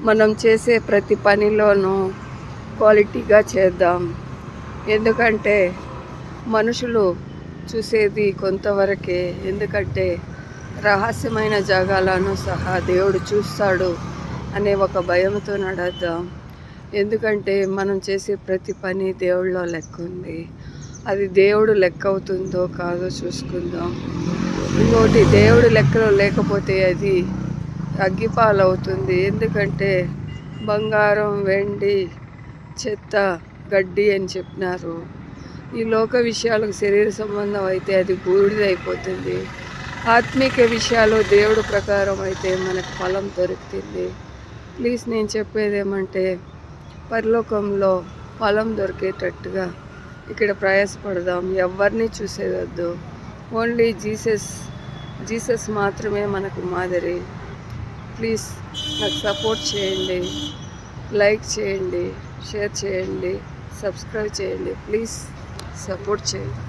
మనం చేసే ప్రతి పనిలోనూ క్వాలిటీగా చేద్దాం. ఎందుకంటే మనుషులు చూసేది కొంతవరకే. ఎందుకంటే రహస్యమైన జాగాలను సహా దేవుడు చూస్తాడు అనే ఒక భయంతో నడద్దాం. ఎందుకంటే మనం చేసే ప్రతి పని దేవుడిలో లెక్క ఉంది. అది దేవుడు లెక్క అవుతుందో కాదో చూసుకుందాం. ఇంకోటి, దేవుడు లెక్కలో లేకపోతే అది అగ్గిపాలవుతుంది. ఎందుకంటే బంగారం, వెండి, చెత్త, గడ్డి అని చెప్పినారు. ఈ లోక విషయాలకు శరీర సంబంధం అయితే అది బూడిదైపోతుంది. ఆత్మీక విషయాలు దేవుడు ప్రకారం అయితే మనకు ఫలం దొరుకుతుంది. ప్లీజ్, నేను చెప్పేది ఏమంటే పరలోకంలో ఫలం దొరికేటట్టుగా ఇక్కడ ప్రయాసపడదాం. ఎవరిని చూసేదొద్దు. ఓన్లీ జీసస్ మాత్రమే మనకు మాదిరి. ప్లీజ్ నాకు సపోర్ట్ చేయండి, లైక్ చేయండి, షేర్ చేయండి, సబ్స్క్రైబ్ చేయండి. ప్లీజ్ సపోర్ట్ చేయండి.